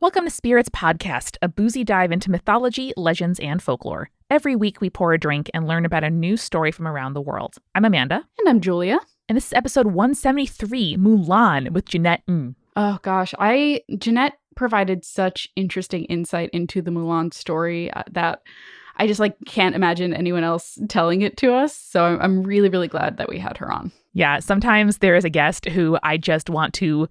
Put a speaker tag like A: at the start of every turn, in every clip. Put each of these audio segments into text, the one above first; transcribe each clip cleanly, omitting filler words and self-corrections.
A: Welcome to Spirits Podcast, a boozy dive into mythology, legends, and folklore. Every week we pour a drink and learn about a new story from around the world. I'm Amanda.
B: And I'm Julia.
A: And this is episode 173, Mulan, with Jeannette Ng.
B: Oh gosh, Jeannette provided such interesting insight into the Mulan story that I just can't imagine anyone else telling it to us. So I'm really, really glad that we had her on.
A: Yeah, sometimes there is a guest who I just want to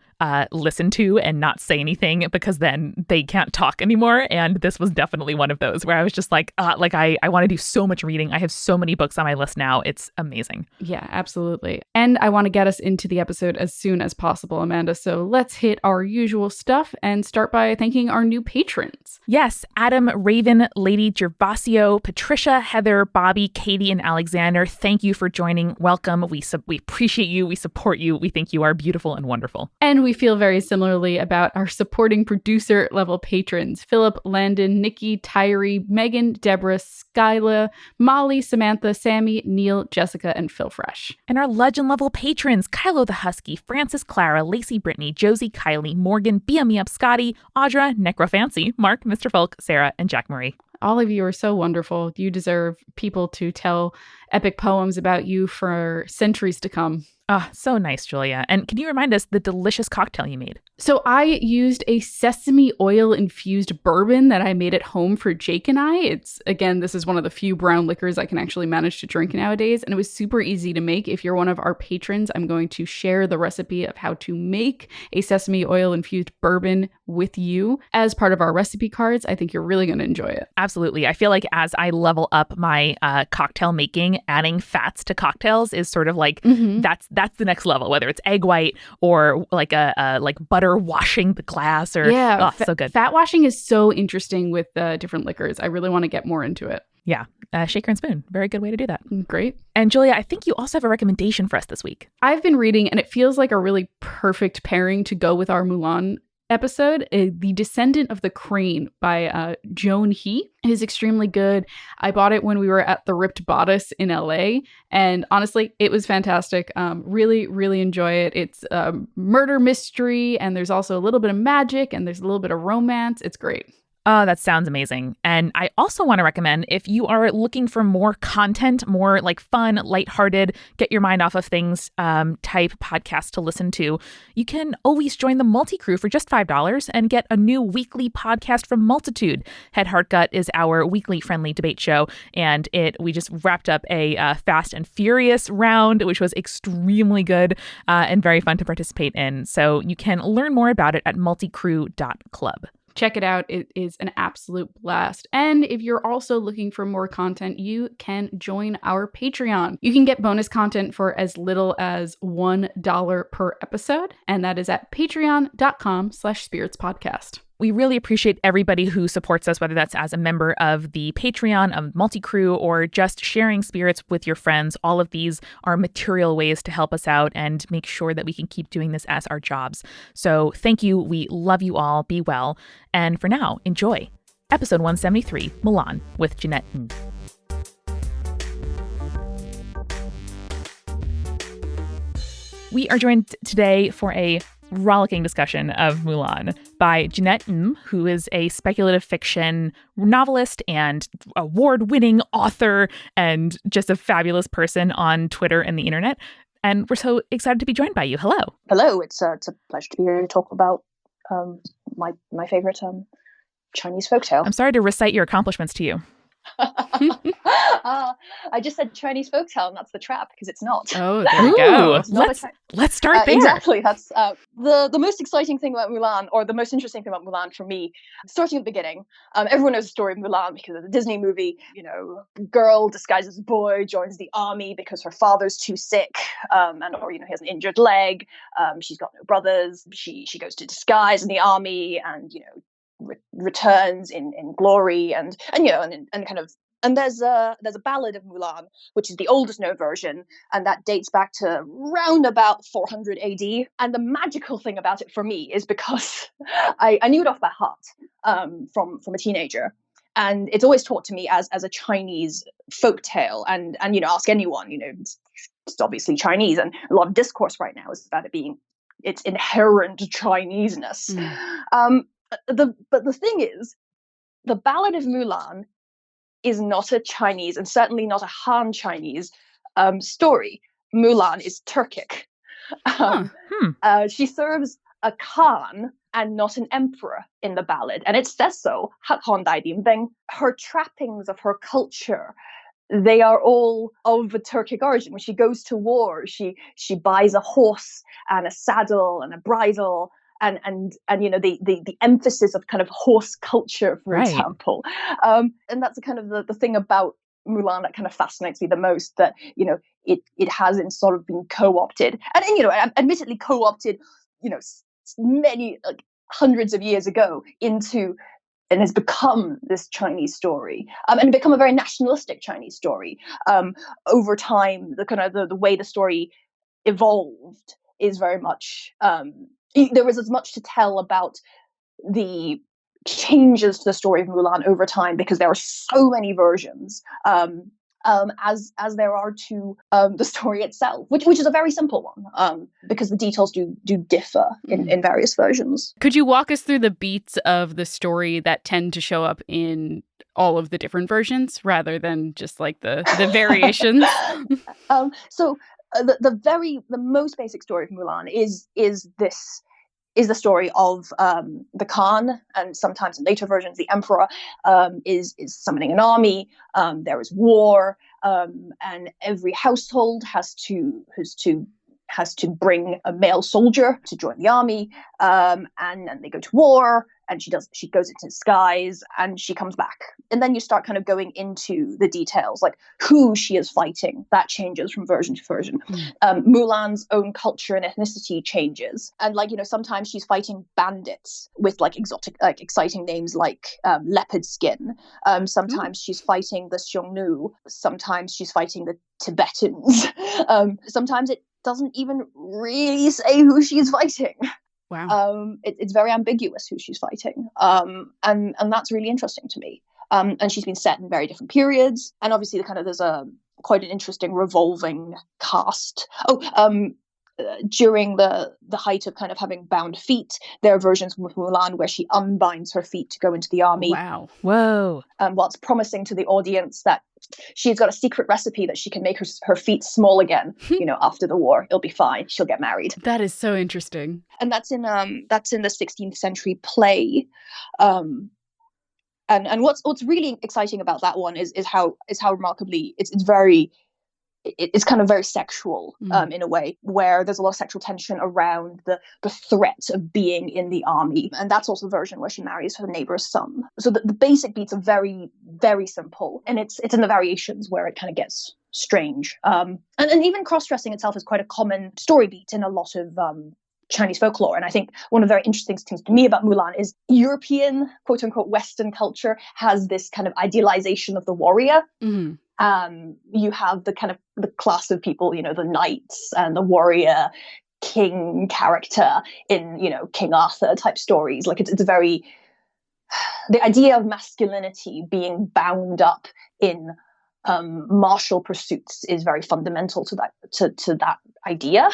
A: listen to and not say anything because then they can't talk anymore. And this was definitely one of those where I was just I want to do so much reading. I have so many books on my list now. It's amazing.
B: Yeah, absolutely. And I want to get us into the episode as soon as possible, Amanda. So let's hit our usual stuff and start by thanking our new patrons.
A: Yes, Adam, Raven, Lady Gervasio, Patricia, Heather, Bobby, Katie, and Alexander. Thank you for joining. Welcome. We appreciate you. We support you. We think you are beautiful and wonderful.
B: And we feel very similarly about our supporting producer level patrons: Philip, Landon, Nikki, Tyree, Megan, Deborah, Skyla, Molly, Samantha, Sammy, Neil, Jessica, and Phil Fresh.
A: And our legend level patrons: Kylo the Husky, Francis, Clara, Lacey, Brittany, Josie, Kylie, Morgan, Bia Me Up, Scotty, Audra, Necrofancy, Mark, Mr. Folk, Sarah, and Jack Marie.
B: All of you are so wonderful. You deserve people to tell epic poems about you for centuries to come.
A: Oh, so nice, Julia. And can you remind us the delicious cocktail you made?
B: So I used a sesame oil infused bourbon that I made at home for Jake and I. This is one of the few brown liquors I can actually manage to drink nowadays. And it was super easy to make. If you're one of our patrons, I'm going to share the recipe of how to make a sesame oil infused bourbon with you as part of our recipe cards. I think you're really going to enjoy it.
A: Absolutely. I feel like as I level up my cocktail making, adding fats to cocktails is sort of that's the next level, whether it's egg white or like butter washing the glass or so good.
B: Fat washing is so interesting with different liquors. I really want to get more into it.
A: Yeah. Shaker and spoon. Very good way to do that.
B: Great.
A: And Julia, I think you also have a recommendation for us this week.
B: I've been reading, and it feels like a really perfect pairing to go with our Mulan episode, The Descendant of the Crane by Joan He. It is extremely good. I bought it when we were at the Ripped Bodice in LA, and honestly, it was fantastic. Really, really enjoy it. It's a murder mystery, and there's also a little bit of magic, and there's a little bit of romance. It's great.
A: Oh, that sounds amazing. And I also want to recommend, if you are looking for more content, more fun, lighthearted, get your mind off of things type podcast to listen to, you can always join the Multi-Crew for just $5 and get a new weekly podcast from Multitude. Head Heart Gut is our weekly friendly debate show, and we just wrapped up a Fast and Furious round, which was extremely good and very fun to participate in. So you can learn more about it at multicrew.club.
B: Check it out. It is an absolute blast. And if you're also looking for more content, you can join our Patreon. You can get bonus content for as little as $1 per episode. And that is at patreon.com/spiritspodcast.
A: We really appreciate everybody who supports us, whether that's as a member of the Patreon, of Multi-Crew, or just sharing spirits with your friends. All of these are material ways to help us out and make sure that we can keep doing this as our jobs. So thank you. We love you all. Be well. And for now, enjoy episode 173, Mulan, with Jeannette Ng. We are joined today for a rollicking discussion of Mulan by Jeannette Ng, who is a speculative fiction novelist and award-winning author and just a fabulous person on Twitter and the internet. And we're so excited to be joined by you. Hello.
C: Hello. It's a pleasure to be here to talk about my favorite Chinese folktale.
A: I'm sorry to recite your accomplishments to you.
C: I just said Chinese folktale, and that's the trap, because it's not.
A: Oh, there we go. Let's start there.
C: Exactly. That's the most exciting thing about Mulan, or the most interesting thing about Mulan for me. Starting at the beginning, everyone knows the story of Mulan because of the Disney movie. Girl disguised as a boy joins the army because her father's too sick, or he has an injured leg. She's got no brothers. She goes to disguise in the army, and returns in glory, and there's a ballad of Mulan, which is the oldest known version, and that dates back to round about 400 AD. And the magical thing about it for me is because I knew it off by heart from a teenager, and it's always taught to me as a Chinese folk tale, and ask anyone, it's obviously Chinese, and a lot of discourse right now is about it being its inherent Chineseness. But the thing is, the Ballad of Mulan is not a Chinese, and certainly not a Han Chinese story. Mulan is Turkic.
B: Huh.
C: She serves a Khan and not an emperor in the ballad, and it says so. Her trappings of her culture, they are all of a Turkic origin. When she goes to war, she buys a horse and a saddle and a bridle, and the emphasis of kind of horse culture, for example. And that's kind of the thing about Mulan that kind of fascinates me the most, that it hasn't sort of been co-opted, and admittedly co-opted many, like, hundreds of years ago into, and has become this Chinese story, and become a very nationalistic Chinese story. Over time, the way the story evolved is very much, there was as much to tell about the changes to the story of Mulan over time, because there are so many versions, as there are to the story itself, which is a very simple one, because the details do differ in various versions.
B: Could you walk us through the beats of the story that tend to show up in all of the different versions, rather than just like the variations?
C: So the most basic story of Mulan is the story of the Khan, and sometimes in later versions the emperor is summoning an army. There is war, and every household has to bring a male soldier to join the army, and then they go to war, and she goes into disguise, and she comes back. And then you start kind of going into the details, like who she is fighting. That changes from version to version. Mulan's own culture and ethnicity changes, and sometimes she's fighting bandits with like exotic, like exciting names like leopard skin. Sometimes she's fighting the Xiongnu. Sometimes she's fighting the Tibetans. Sometimes it doesn't even really say who she's fighting.
B: Wow.
C: It's very ambiguous who she's fighting, and that's really interesting to me. And she's been set in very different periods, and obviously there's quite an interesting revolving cast. During the height of kind of having bound feet, there are versions with Mulan where she unbinds her feet to go into the army.
B: Wow.
A: Whoa.
C: Whilst promising to the audience that she's got a secret recipe that she can make her feet small again. After the war, it'll be fine. She'll get married.
B: That is so interesting.
C: And that's in the 16th century play. And what's really exciting about that one is how remarkably it's kind of very sexual, in a way, where there's a lot of sexual tension around the threat of being in the army. And that's also the version where she marries her neighbor's son. So the basic beats are very, very simple. And it's in the variations where it kind of gets strange. And even cross-dressing itself is quite a common story beat in a lot of Chinese folklore. And I think one of the very interesting things to me about Mulan is European, quote unquote, Western culture has this kind of idealization of the warrior.
B: Mm-hmm.
C: You have the kind of the class of people, the knights and the warrior king character in, King Arthur type stories. Like it's a very, the idea of masculinity being bound up in martial pursuits is very fundamental to that idea.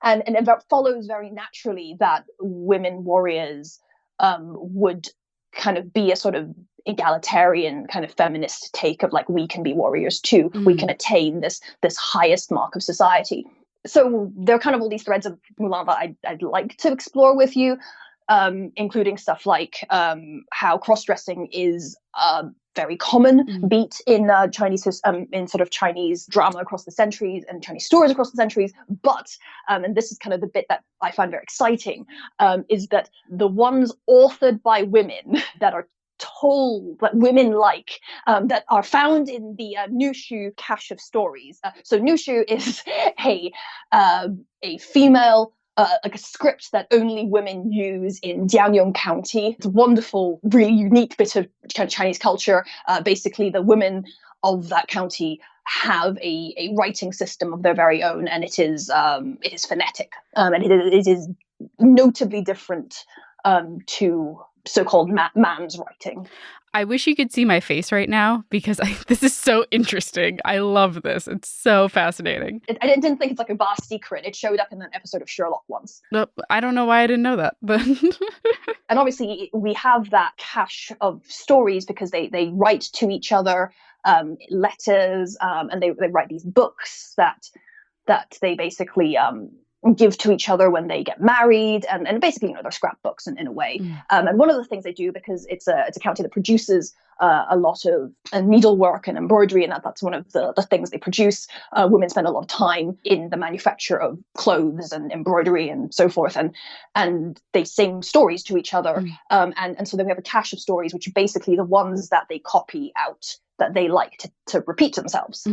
C: And it follows very naturally that women warriors would kind of be a sort of egalitarian kind of feminist take of like, we can be warriors too. We can attain this highest mark of society. So there are kind of all these threads of Mulan that I'd like to explore with you, including stuff like how cross-dressing is very common beat in Chinese, in sort of Chinese drama across the centuries and Chinese stories across the centuries. But, and this is kind of the bit that I find very exciting, is that the ones authored by women that are told, that women like, that are found in the Nushu cache of stories. So Nushu is a female, like a script that only women use in Jiangyong County. It's a wonderful, really unique bit of Chinese culture. Basically, the women of that county have a writing system of their very own, and it is phonetic, and it is notably different to so-called man's writing.
B: I wish you could see my face right now because this is so interesting. I love this. It's so fascinating.
C: I didn't think it's like a vast secret. It showed up in an episode of Sherlock once.
B: Nope, I don't know why I didn't know that. But
C: and obviously we have that cache of stories because they write to each other letters, and they write these books that they basically give to each other when they get married, and basically, they're scrapbooks in a way. And one of the things they do, because it's a county that produces a lot of needlework and embroidery, and that's one of the things they produce. Women spend a lot of time in the manufacture of clothes and embroidery and so forth, and they sing stories to each other. And so then we have a cache of stories, which are basically the ones that they copy out, that they like to repeat themselves.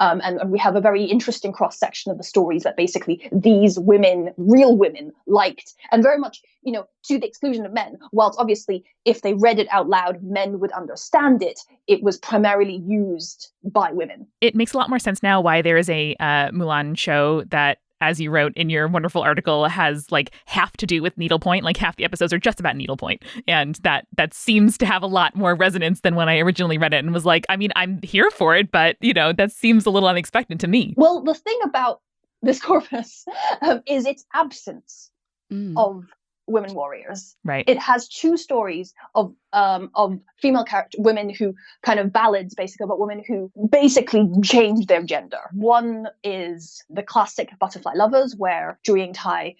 C: And we have a very interesting cross-section of the stories that basically these women, real women, liked, and very much, to the exclusion of men. Whilst obviously, if they read it out loud, men would understand it. It was primarily used by women.
A: It makes a lot more sense now why there is a Mulan show that, as you wrote in your wonderful article, has half to do with needlepoint. Half the episodes are just about needlepoint. And that seems to have a lot more resonance than when I originally read it and was like, I mean, I'm here for it, but, that seems a little unexpected to me.
C: Well, the thing about this corpus is its absence of women warriors.
A: Right.
C: It has two stories of female women who kind of ballads, basically, about women who basically changed their gender. One is the classic Butterfly Lovers, where Zhu Yingtai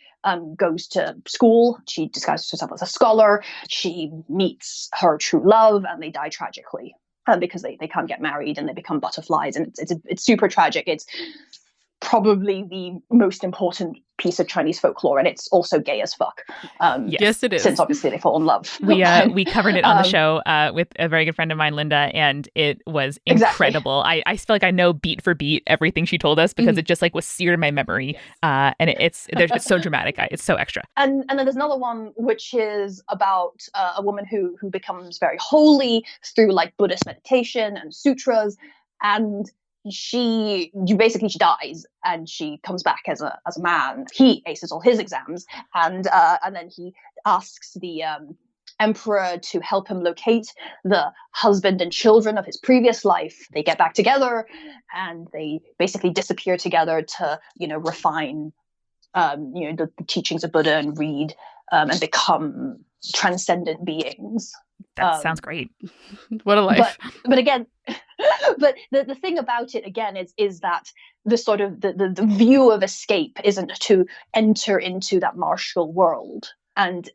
C: goes to school. She disguises herself as a scholar. She meets her true love, and they die tragically because they can't get married, and they become butterflies, and it's super tragic. It's probably the most important piece of Chinese folklore, and it's also gay as fuck.
A: Yes, it is.
C: Since obviously they fall in love.
A: We covered it on the show with a very good friend of mine, Linda, and it was incredible. Exactly. I feel like I know beat for beat everything she told us because it just was seared in my memory. And it's so dramatic. It's so extra.
C: And then there's another one which is about a woman who becomes very holy through Buddhist meditation and sutras, and she dies and she comes back as a man. He aces all his exams, and then he asks the emperor to help him locate the husband and children of his previous life. They get back together, and they basically disappear together to refine the teachings of Buddha and read and become transcendent beings.
A: That sounds great.
B: What a life.
C: But again, but the thing about it again is that the sort of the view of escape isn't to enter into that martial world. And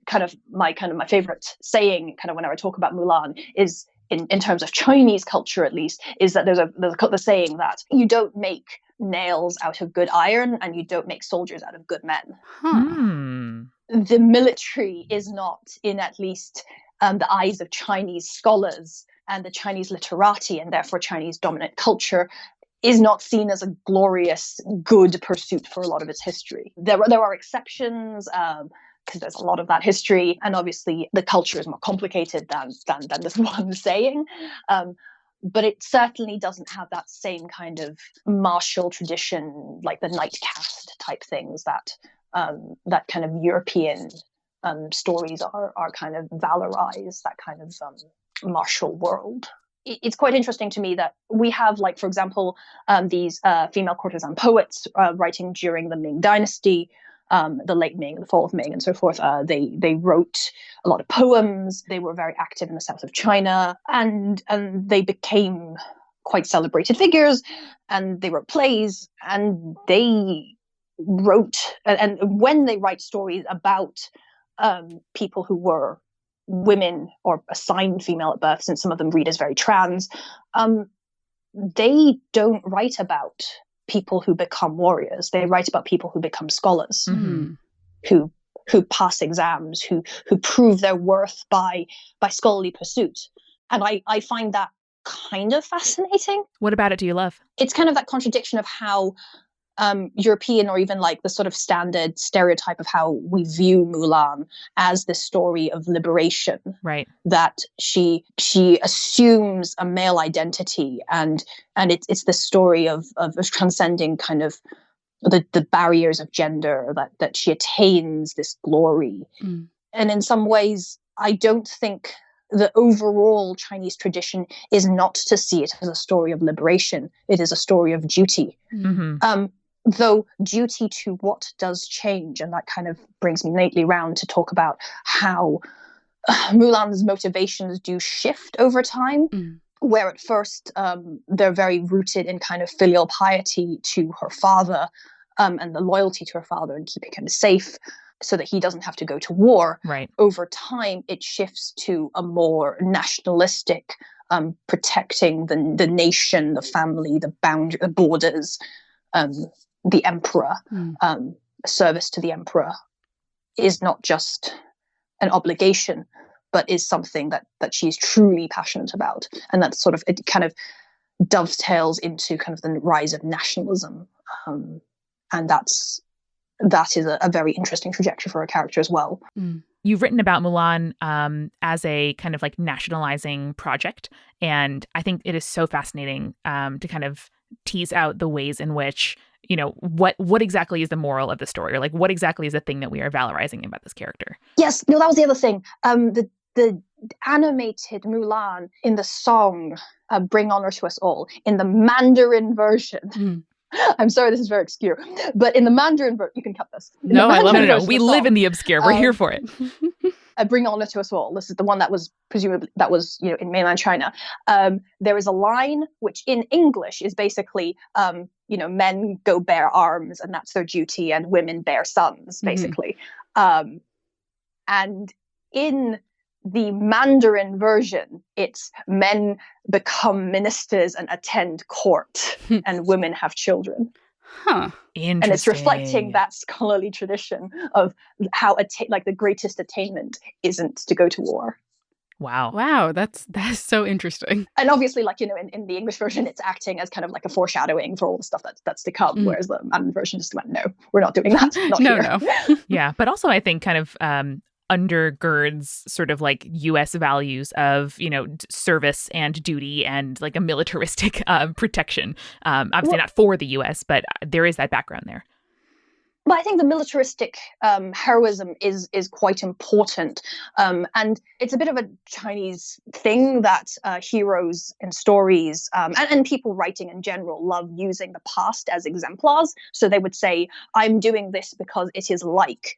C: my favorite saying, whenever I talk about Mulan, is in terms of Chinese culture at least, is that there's the saying that you don't make nails out of good iron, and you don't make soldiers out of good men. The military is not, in at least the eyes of Chinese scholars and the Chinese literati, and therefore Chinese dominant culture, is not seen as a glorious, good pursuit for a lot of its history. There are exceptions, because there's a lot of that history, and obviously the culture is more complicated than this one saying. But it certainly doesn't have that same kind of martial tradition, like the knight caste type things that kind of European stories are kind of valorized, that kind of martial world. It's quite interesting to me that we have, for example, these female courtesan poets writing during the Ming Dynasty, the late Ming, the fall of Ming, and so forth. They wrote a lot of poems. They were very active in the south of China, and they became quite celebrated figures. And they wrote plays, and they wrote. And when they write stories about people who were women or assigned female at birth, since some of them read as very trans, they don't write about people who become warriors. They write about people who become scholars, who pass exams, who prove their worth by scholarly pursuit. And I find that kind of fascinating.
A: What about it do you love?
C: It's kind of that contradiction of how European, or even the sort of standard stereotype of how we view Mulan as this story of liberation.
A: Right. That
C: she assumes a male identity, and it's the story of transcending kind of the barriers of gender, that she attains this glory. And in some ways, I don't think the overall Chinese tradition is not to see it as a story of liberation. It is a story of duty.
A: Mm-hmm.
C: Though duty to what does change. And that kind of brings me neatly round to talk about how Mulan's motivations do shift over time, where at first they're very rooted in kind of filial piety to her father, and the loyalty to her father and keeping him safe so that he doesn't have to go to war.
A: Right.
C: Over time, it shifts to a more nationalistic, protecting the nation, the family, the boundary, the borders, the emperor. Service to the emperor is not just an obligation, but is something that she's truly passionate about. And that's sort of, it kind of dovetails into kind of the rise of nationalism. And that is a very interesting trajectory for a character as well.
A: You've written about Mulan as a kind of like nationalizing project. And I think it is so fascinating to kind of tease out the ways in which, you know, what exactly is the moral of the story, or like what exactly is the thing that we are valorizing about this character?
C: Yes, no, that was the other thing. The animated Mulan in the song Bring Honor to Us All, in the Mandarin version. I'm sorry, this is very obscure, but in the Mandarin version, you can cut this.
A: No, I love it. No, we live in the obscure. We're here for it.
C: Bring Honor to Us All. This is the one that was presumably in mainland China. There is a line which in English is basically men go bear arms and that's their duty, and women bear sons, basically. And in the Mandarin version, it's men become ministers and attend court, and women have children.
A: Interesting.
C: And it's reflecting that scholarly tradition of how the greatest attainment isn't to go to war.
B: Wow, that's so interesting.
C: And obviously, in the English version, it's acting as kind of like a foreshadowing for all the stuff that's to come. Whereas the Mandarin version just went, no, we're not doing that. Not here.
B: No.
A: Yeah, but also I think kind of undergirds sort of like U.S. values of, service and duty and like a militaristic protection. Obviously not for the U.S., but there is that background there.
C: But I think the militaristic heroism is quite important. And it's a bit of a Chinese thing that heroes in stories and people writing in general love using the past as exemplars. So they would say, I'm doing this because it is like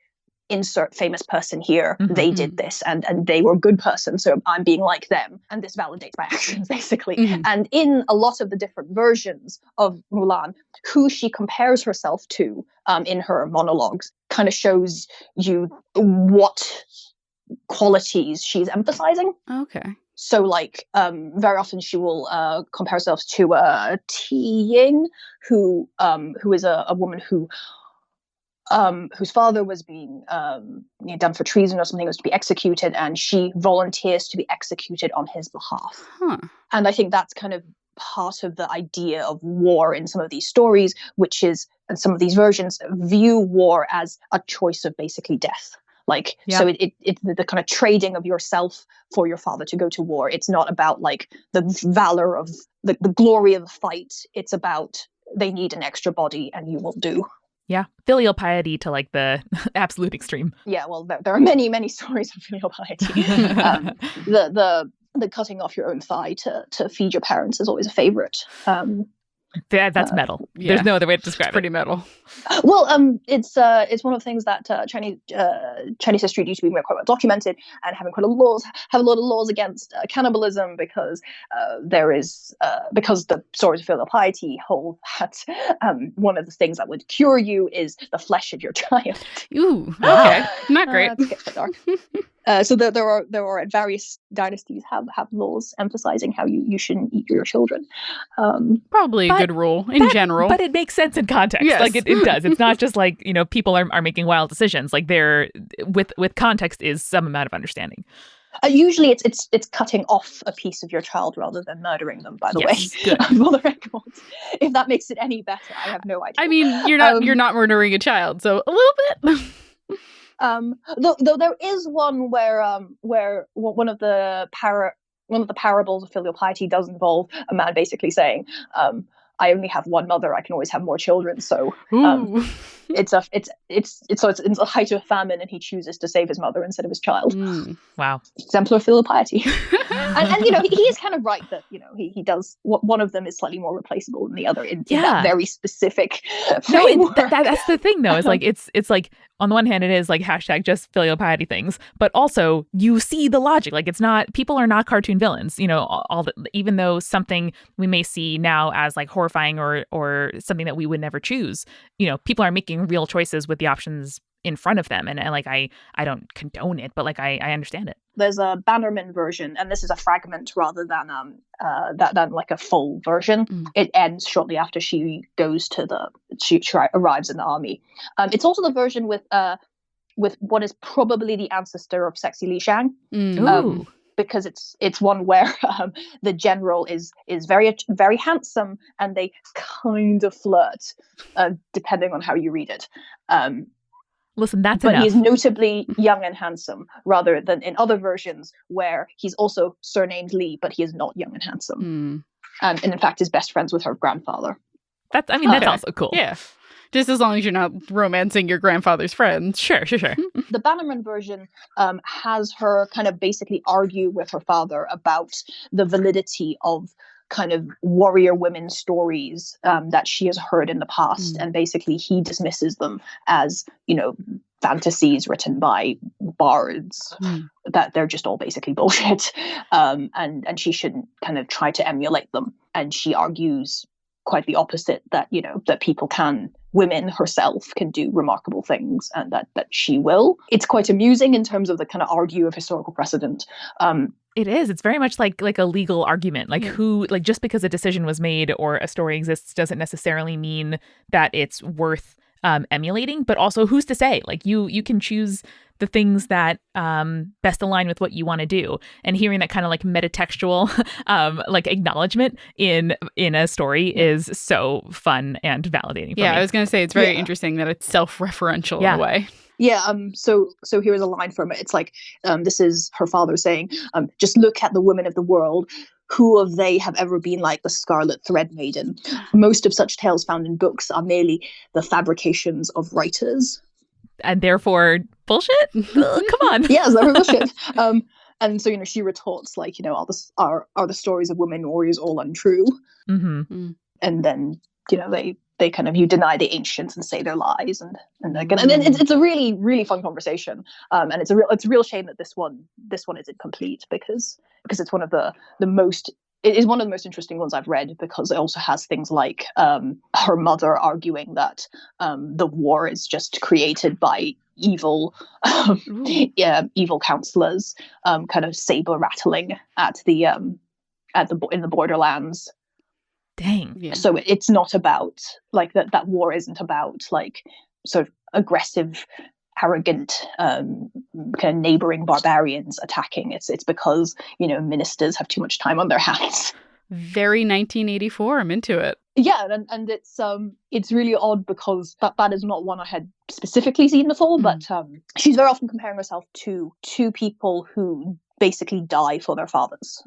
C: insert famous person here. They did this and they were a good person. So I'm being like them. And this validates my actions, basically. And in a lot of the different versions of Mulan, who she compares herself to in her monologues kind of shows you what qualities she's emphasizing.
B: Okay.
C: So very often she will compare herself to Ying, who is a woman whose father was being done for treason or something, was to be executed, and she volunteers to be executed on his behalf. And I think that's kind of part of the idea of war in some of these stories, which is, and some of these versions view war as a choice of basically death. So it's the kind of trading of yourself for your father to go to war. It's not about the valor of the glory of the fight. It's about they need an extra body and you will do.
A: Yeah, filial piety to the absolute extreme.
C: Yeah, well, there are many, many stories of filial piety. The cutting off your own thigh to feed your parents is always a favorite.
A: That's metal. Yeah. There's no other way to describe it.
B: Pretty metal.
C: Well, it's one of the things that Chinese history used to be quite well documented, and have a lot of laws against cannibalism because because the stories of filial piety hold that one of the things that would cure you is the flesh of your child.
B: Ooh, okay, not great.
C: It gets a bit dark. So there are various dynasties have laws emphasizing how you shouldn't eat your children.
B: Probably a good rule in general,
A: but it makes sense in context.
B: Yes.
A: It does. It's not just people are making wild decisions. There with context is some amount of understanding.
C: Usually it's cutting off a piece of your child rather than murdering them, by the way.
A: Good.
C: For the record. If that makes it any better, I have no idea.
B: I mean, you're not murdering a child, so a little bit.
C: Though there is one where one of the parables of filial piety does involve a man basically saying, I only have one mother, I can always have more children. So
B: Ooh.
C: it's a height of famine, and he chooses to save his mother instead of his child.
A: Wow.
C: Exemplar filial piety. and you know, he is kind of right that, you know, he does, one of them is slightly more replaceable than the other in that very specific framework.
A: No, that's the thing though, is like it's like on the one hand it is like hashtag just filial piety things, but also you see the logic. Like it's not, people are not cartoon villains, you know, even though something we may see now as like horrifying or something that we would never choose, you know, people are making real choices with the options in front of them, and like I don't condone it, but like I understand it.
C: There's a Bannerman version, and this is a fragment rather than like a full version. It ends shortly after she goes to she arrives in the army. It's also the version with what is probably the ancestor of Sexy Li Shang. Because it's one where the general is very, very handsome, and they kind of flirt, depending on how you read it.
A: Listen, that's
C: but
A: enough.
C: He's notably young and handsome, rather than in other versions where he's also surnamed Li, but he is not young and handsome. And in fact is best friends with her grandfather.
A: That's also cool.
B: Yeah. Just as long as you're not romancing your grandfather's friends.
A: Sure.
C: The Bannerman version has her kind of basically argue with her father about the validity of kind of warrior women stories that she has heard in the past. And basically he dismisses them as, you know, fantasies written by bards, that they're just all basically bullshit. And she shouldn't kind of try to emulate them. And she argues quite the opposite, that, you know, that women herself can do remarkable things, and that she will. It's quite amusing in terms of the kind of argue of historical precedent.
A: It is. It's very much like a legal argument. Like just because a decision was made or a story exists doesn't necessarily mean that it's worth emulating, but also who's to say? Like you can choose the things that best align with what you want to do. And hearing that kind of like metatextual like acknowledgement in a story is so fun and validating for me.
B: I was going to say it's very interesting that it's self-referential in a way.
C: Yeah, so here's a line from it. It's like, this is her father saying, just look at the women of the world. Who of they have ever been like the Scarlet Thread Maiden? Most of such tales found in books are merely the fabrications of writers.
A: And therefore, bullshit? Come on.
C: Yes, they're bullshit. And so, you know, she retorts like, you know, are the stories of women warriors all untrue? And then, you know, they kind of, you deny the ancients and say they're lies, and it's a really, really fun conversation. And it's a real shame that this one isn't complete, because it's one of the most. It is one of the most interesting ones I've read, because it also has things like her mother arguing that the war is just created by evil counselors, kind of saber rattling in the borderlands.
A: Dang.
B: Yeah.
C: So it's not about like that war isn't about like sort of aggressive, arrogant kind of neighboring barbarians attacking. It's because, you know, ministers have too much time on their hands.
B: Very 1984. I'm into it.
C: Yeah, and it's really odd, because that is not one I had specifically seen before, but she's very often comparing herself to two people who basically die for their fathers.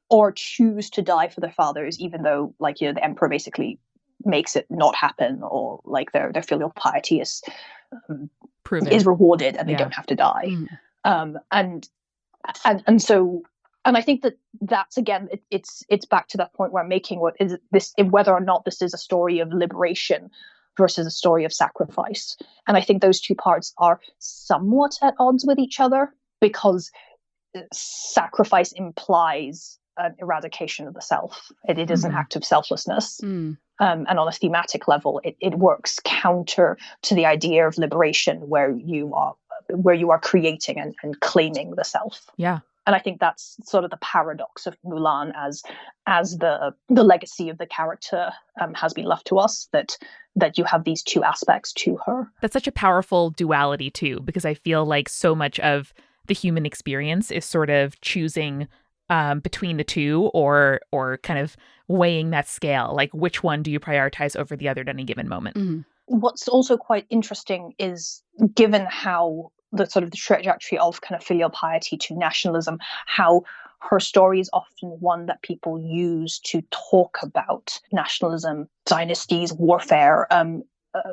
C: Or choose to die for their fathers, even though, like, you know, the emperor basically makes it not happen, or like their filial piety is rewarded, and they don't have to die. And I think that's again, it's back to that point where I'm making, what is this, whether or not this is a story of liberation versus a story of sacrifice. And I think those two parts are somewhat at odds with each other, because sacrifice implies an eradication of the self. It is an act of selflessness. And on a thematic level, it works counter to the idea of liberation, where you are creating and claiming the self.
A: Yeah.
C: And I think that's sort of the paradox of Mulan as the legacy of the character has been left to us, that you have these two aspects to her.
A: That's such a powerful duality too, because I feel like so much of the human experience is sort of choosing between the two, or kind of weighing that scale, like which one do you prioritize over the other at any given moment.
C: What's also quite interesting is, given how the sort of the trajectory of kind of filial piety to nationalism, how her story is often one that people use to talk about nationalism, dynasties, warfare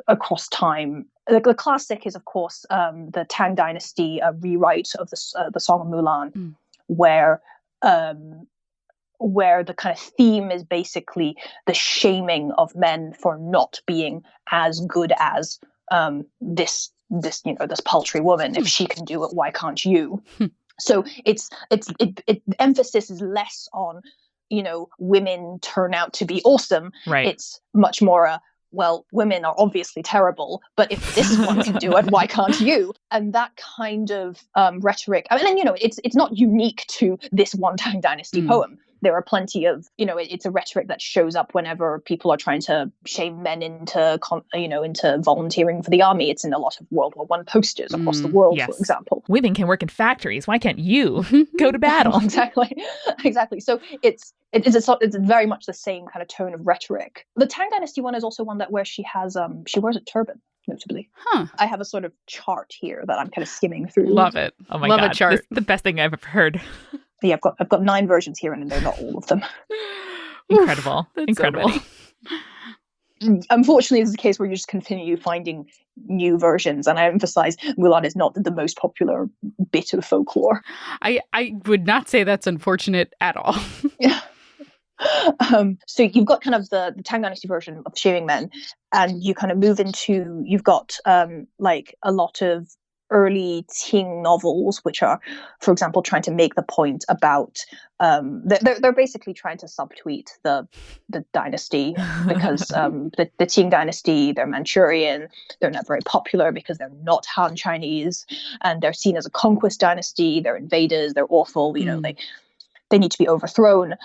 C: across time. The classic is, of course, the Tang Dynasty rewrite of the Song of Mulan, where the kind of theme is basically the shaming of men for not being as good as this paltry woman. If she can do it, why can't you? So its emphasis is less on, women turn out to be awesome.
A: Right.
C: It's much more well, women are obviously terrible, but if this one can do it, why can't you? And that kind of rhetoric, I mean, it's not unique to this one Tang Dynasty poem. There are plenty of, it's a rhetoric that shows up whenever people are trying to shame men into volunteering for the army. It's in a lot of World War I posters across the world,
A: yes.
C: for example.
A: Women can work in factories. Why can't you go to battle?
C: Exactly. So it's very much the same kind of tone of rhetoric. The Tang Dynasty one is also one where she wears a turban, notably. I have a sort of chart here that I'm kind of skimming through.
B: Love it.
A: Oh my
B: God.
A: Love
B: a chart.
A: This is the best thing I've ever heard.
C: Yeah, I've got 9 versions here, and they're not all of them.
A: Incredible.
B: Oof,
A: Incredible.
C: So unfortunately, this is a case where you just continue finding new versions, and I emphasize Mulan is not the most popular bit of folklore.
B: I would not say that's unfortunate at all.
C: Yeah. So you've got kind of the Tang Dynasty version of Shaming Men, and you kind of move into, you've got like a lot of early teen novels, which are, for example, trying to make the point about they're basically trying to subtweet the dynasty, because the Qing dynasty, they're Manchurian, they're not very popular because they're not Han Chinese, and they're seen as a conquest dynasty. They're invaders, they're awful, they need to be overthrown.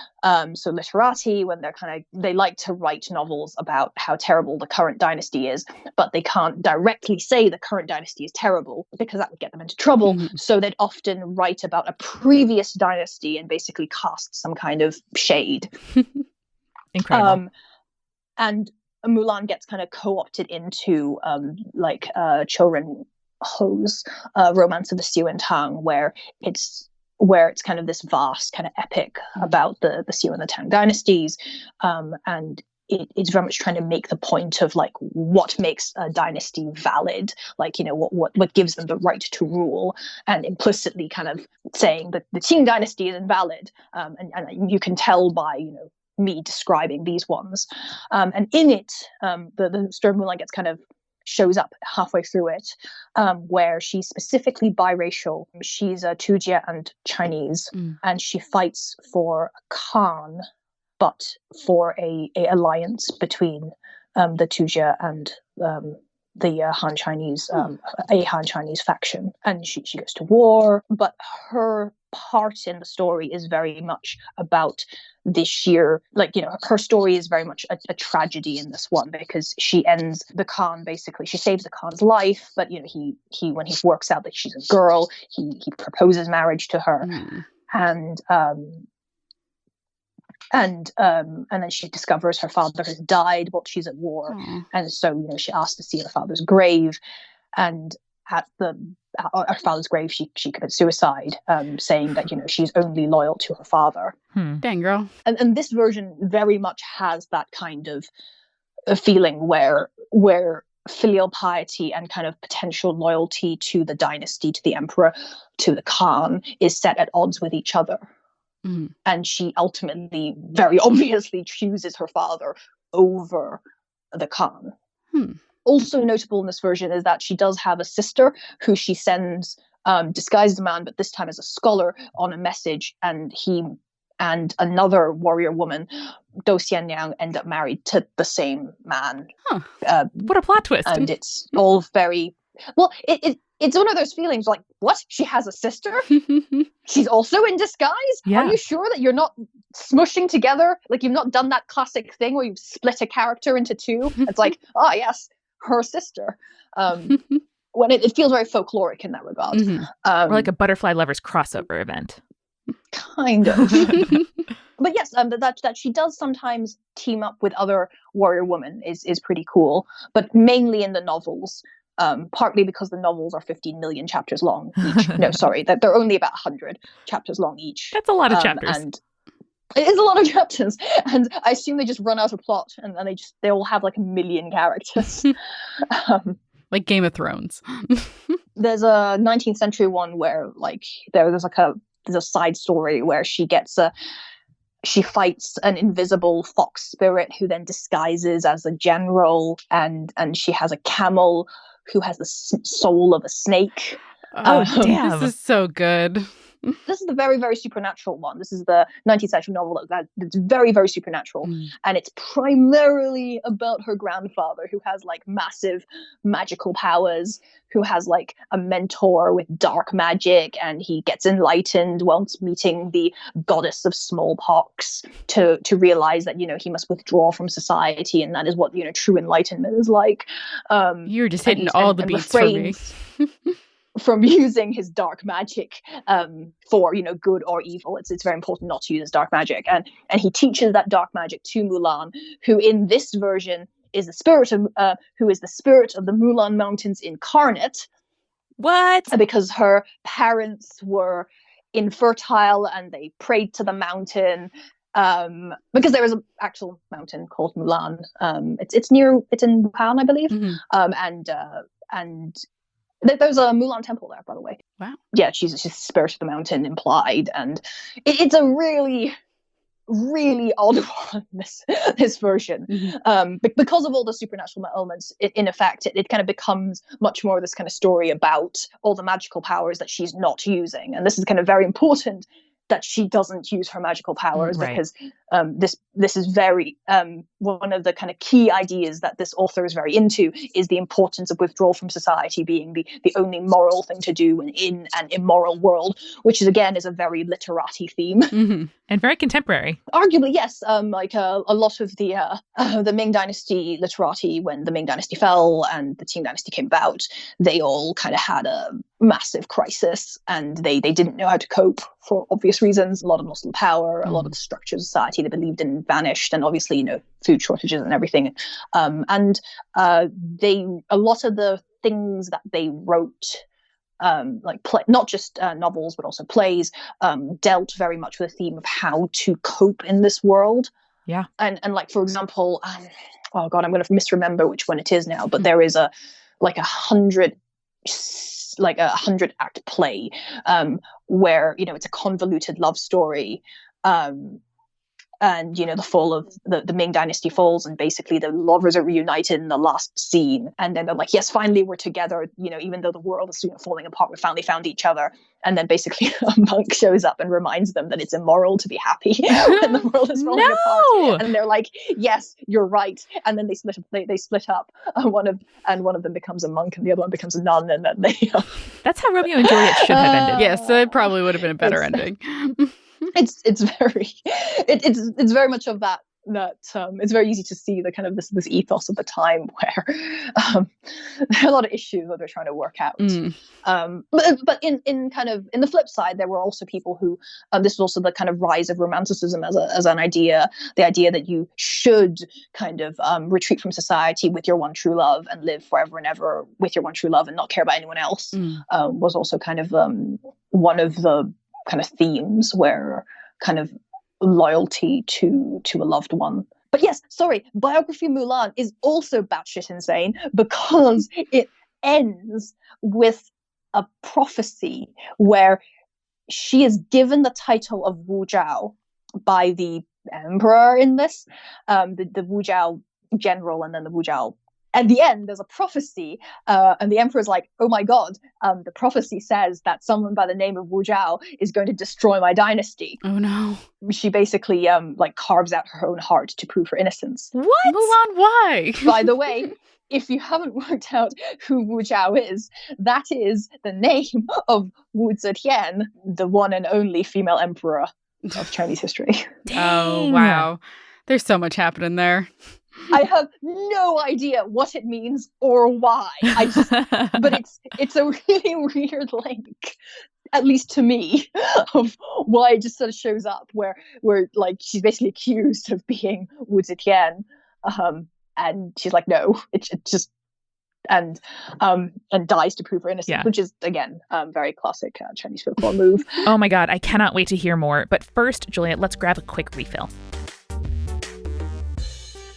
C: So literati, when they like to write novels about how terrible the current dynasty is, but they can't directly say the current dynasty is terrible because that would get them into trouble. So they'd often write about a previous dynasty and basically cast some kind of shade.
A: Incredible.
C: And Mulan gets kind of co-opted into Chou Ren Ho's Romance of the Xiu and Tang, where it's kind of this vast kind of epic about the Xiu and the Tang dynasties, and it's very much trying to make the point of like what makes a dynasty valid, what gives them the right to rule, and implicitly kind of saying that the Qing dynasty is invalid, and you can tell by me describing these ones, and in it, the story of Mulan gets kind of shows up halfway through it, where she's specifically biracial. She's a Tujia and Chinese, and she fights for a Khan, but for a alliance between the Tujia and the Han Chinese, a Han Chinese faction. And she goes to war, but her part in the story is very much about this sheer, her story is very much a tragedy in this one, because she ends the Khan, basically she saves the Khan's life, but he when he works out that she's a girl, he proposes marriage to her, and then she discovers her father has died while she's at war. And so she asks to see her father's grave, and at her father's grave she commits suicide, saying that she's only loyal to her father.
B: Dang girl.
C: And this version very much has that kind of a feeling where filial piety and kind of potential loyalty to the dynasty, to the emperor, to the Khan, is set at odds with each other. And she ultimately, very obviously, chooses her father over the Khan. Also notable in this version is that she does have a sister who she sends disguised as a man, but this time as a scholar, on a message, and he and another warrior woman, Do Xianyang, end up married to the same man.
A: What a plot twist.
C: And it's all very... Well, it's one of those feelings like, what? She has a sister? She's also in disguise?
A: Yeah.
C: Are you sure that you're not smushing together? Like, you've not done that classic thing where you've split a character into two? It's like, yes, her sister. When it feels very folkloric in that regard.
A: Or like a Butterfly Lovers crossover event.
C: Kind of. But yes, that she does sometimes team up with other warrior women is pretty cool. But mainly in the novels, partly because the novels are 15 million chapters long each. No, sorry, that they're only about 100 chapters long each.
A: That's a lot of chapters.
C: And it is a lot of chapters, and I assume they just run out of plot, and they all have like a million characters.
B: Like Game of Thrones.
C: There's a 19th century one where like there's a side story where she fights an invisible fox spirit who then disguises as a general, and she has a camel who has the soul of a snake.
A: Oh, damn.
B: This is so good.
C: This is the very, very supernatural one. This is the 19th century novel that's very, very supernatural. And it's primarily about her grandfather, who has like massive magical powers, who has like a mentor with dark magic, and he gets enlightened whilst meeting the goddess of smallpox to realize that, he must withdraw from society, and that is what, true enlightenment is like.
B: You're just hitting all the beats for me.
C: From using his dark magic for good or evil. It's very important not to use dark magic, and he teaches that dark magic to Mulan, who in this version is the spirit of the Mulan Mountains incarnate.
A: What?
C: Because her parents were infertile and they prayed to the mountain. Because there is an actual mountain called Mulan. It's in Wuhan, I believe. And there's a Mulan temple there, by the way.
B: Wow.
C: Yeah, she's the spirit of the mountain implied, and it's a really, really odd one. This version, because of all the supernatural elements. In effect, it kind of becomes much more this kind of story about all the magical powers that she's not using, and this is kind of very important that she doesn't use her magical powers,
A: right.
C: Because this is very one of the kind of key ideas that this author is very into is the importance of withdrawal from society being the only moral thing to do in an immoral world, which is a very literati theme.
B: Mm-hmm.
A: And very contemporary.
C: Arguably, yes. A lot of the Ming Dynasty literati, when the Ming Dynasty fell and the Qing Dynasty came about, they all kind of had a massive crisis, and they didn't know how to cope for obvious reasons. A lot of lost power, a lot of the structures of society they believed in vanished, and obviously, food shortages and everything. A lot of the things that they wrote, not just novels but also plays, dealt very much with the theme of how to cope in this world.
A: Yeah.
C: And like, for example, oh god, I'm going to misremember which one it is now, but there is a 100 act play where it's a convoluted love story, and the fall of the Ming Dynasty falls, and basically the lovers are reunited in the last scene, and then they're like, yes, finally we're together, even though the world is falling apart, we finally found each other. And then basically a monk shows up and reminds them that it's immoral to be happy when the world is falling apart, and they're like, yes, you're right. And then they split up, one of them becomes a monk and the other one becomes a nun, and then they
A: that's how Romeo and Juliet should have ended.
B: Yes, it probably would have been a better ending.
C: It's very much of that it's very easy to see the kind of this ethos of the time where there are a lot of issues that they're trying to work out. But in the flip side, there were also people who this was also the kind of rise of romanticism as an idea, the idea that you should kind of retreat from society with your one true love and live forever and ever with your one true love and not care about anyone else, was also kind of one of the kind of themes where kind of loyalty to a loved one. But yes, sorry, biography Mulan is also batshit insane because it ends with a prophecy where she is given the title of Wu Zhao by the emperor in this, the Wu Zhao general, and then the Wu Zhao. At the end, there's a prophecy, and the emperor's like, oh my god, the prophecy says that someone by the name of Wu Zhao is going to destroy my dynasty.
B: Oh no.
C: She basically carves out her own heart to prove her innocence.
B: What? Mulan, why?
C: By the way, if you haven't worked out who Wu Zhao is, that is the name of Wu Zetian, the one and only female emperor of Chinese history.
B: Oh, wow. There's so much happening there.
C: I have no idea what it means or why. But it's a really weird link, at least to me, of why it just sort of shows up where like she's basically accused of being Wu Zetian, and she's like, no, it's just and dies to prove her innocence, which is, again, very classic Chinese folklore move.
A: Oh my God, I cannot wait to hear more. But first, Juliet, let's grab a quick refill.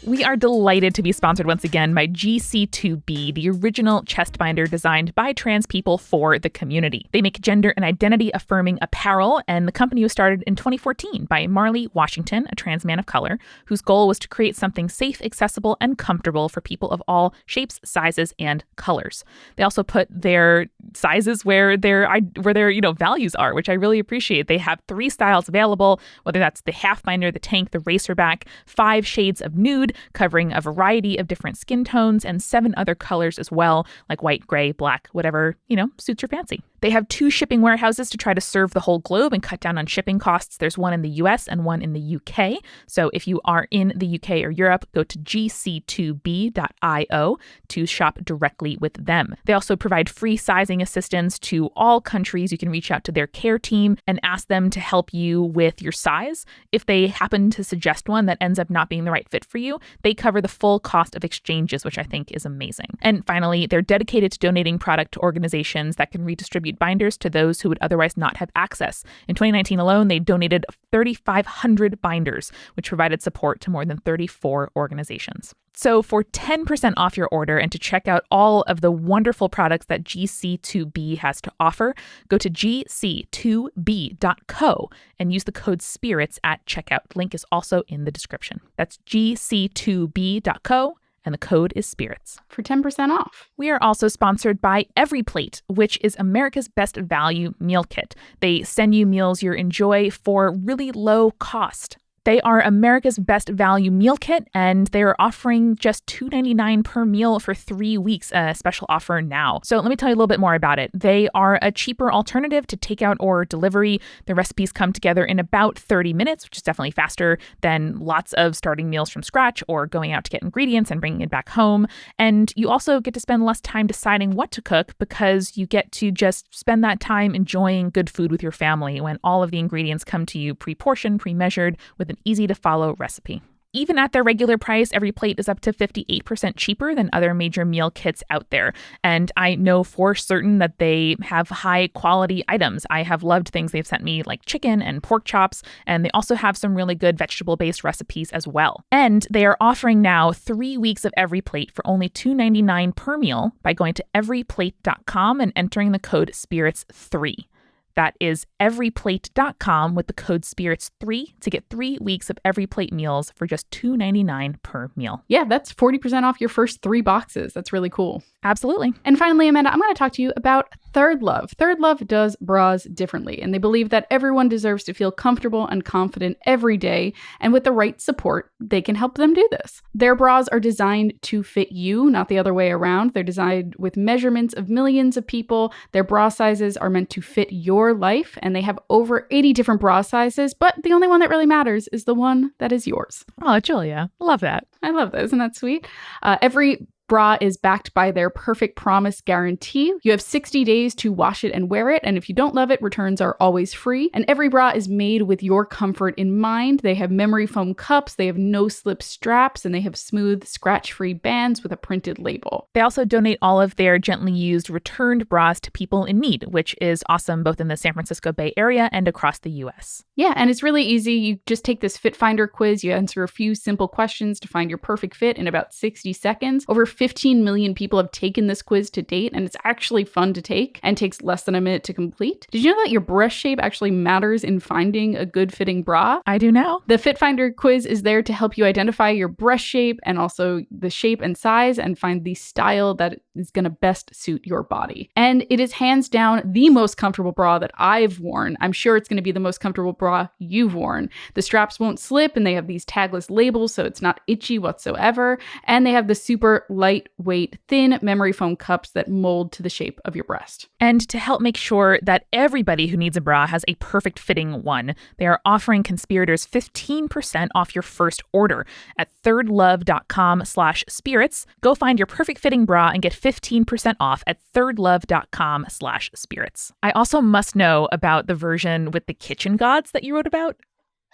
A: We are delighted to be sponsored once again by GC2B, the original chest binder designed by trans people for the community. They make gender and identity affirming apparel, and the company was started in 2014 by Marley Washington, a trans man of color, whose goal was to create something safe, accessible, and comfortable for people of all shapes, sizes, and colors. They also put their sizes where their values are, which I really appreciate. They have 3 styles available, whether that's the half binder, the tank, the racerback, 5 shades of nude, covering a variety of different skin tones, and 7 other colors as well, like white, gray, black, whatever, suits your fancy. They have 2 shipping warehouses to try to serve the whole globe and cut down on shipping costs. There's one in the US and one in the UK. So if you are in the UK or Europe, go to gc2b.io to shop directly with them. They also provide free sizing assistance to all countries. You can reach out to their care team and ask them to help you with your size. If they happen to suggest one that ends up not being the right fit for you, they cover the full cost of exchanges, which I think is amazing. And finally, they're dedicated to donating product to organizations that can redistribute binders to those who would otherwise not have access. In 2019 alone, they donated 3,500 binders, which provided support to more than 34 organizations. So for 10% off your order and to check out all of the wonderful products that GC2B has to offer, go to gc2b.co and use the code SPIRITS at checkout. Link is also in the description. That's gc2b.co. and the code is SPIRITS.
B: For 10% off.
A: We are also sponsored by Every Plate, which is America's best value meal kit. They send you meals you enjoy for really low cost. They are America's best value meal kit, and they are offering just $2.99 per meal for 3 weeks, a special offer now. So let me tell you a little bit more about it. They are a cheaper alternative to takeout or delivery. The recipes come together in about 30 minutes, which is definitely faster than lots of starting meals from scratch or going out to get ingredients and bringing it back home. And you also get to spend less time deciding what to cook because you get to just spend that time enjoying good food with your family when all of the ingredients come to you pre-portioned, pre-measured, with an easy-to-follow recipe. Even at their regular price, Every Plate is up to 58% cheaper than other major meal kits out there. And I know for certain that they have high-quality items. I have loved things they've sent me like chicken and pork chops, and they also have some really good vegetable-based recipes as well. And they are offering now 3 weeks of Every Plate for only $2.99 per meal by going to everyplate.com and entering the code SPIRITS3. That is everyplate.com with the code SPIRITS3 to get 3 weeks of Every Plate meals for just $2.99 per meal.
B: Yeah, that's 40% off your first 3 boxes. That's really cool.
A: Absolutely.
B: And finally, Amanda, I'm going to talk to you about Third Love. Third Love does bras differently, and they believe that everyone deserves to feel comfortable and confident every day, and with the right support, they can help them do this. Their bras are designed to fit you, not the other way around. They're designed with measurements of millions of people. Their bra sizes are meant to fit your life, and they have over 80 different bra sizes, but the only one that really matters is the one that is yours.
A: Oh, Julia, love that.
B: I love that. Isn't that sweet? Every bra is backed by their Perfect Promise guarantee. You have 60 days to wash it and wear it, and if you don't love it, returns are always free. And every bra is made with your comfort in mind. They have memory foam cups, they have no-slip straps, and they have smooth, scratch-free bands with a printed label.
A: They also donate all of their gently used returned bras to people in need, which is awesome both in the San Francisco Bay Area and across the U.S.
B: Yeah, and it's really easy. You just take this Fit Finder quiz, you answer a few simple questions to find your perfect fit in about 60 seconds. Over 15 million people have taken this quiz to date, and it's actually fun to take and takes less than a minute to complete. Did you know that your breast shape actually matters in finding a good fitting bra?
A: I do now.
B: The Fit Finder quiz is there to help you identify your breast shape and also the shape and size and find the style that is going to best suit your body. And it is hands down the most comfortable bra that I've worn. I'm sure it's going to be the most comfortable bra you've worn. The straps won't slip, and they have these tagless labels, so it's not itchy whatsoever. And they have the super lightweight, thin memory foam cups that mold to the shape of your breast.
A: And to help make sure that everybody who needs a bra has a perfect fitting one, they are offering conspirators 15% off your first order at thirdlove.com/spirits. Go find your perfect fitting bra and get 15% off at thirdlove.com/spirits. I also must know about the version with the kitchen gods that you wrote about.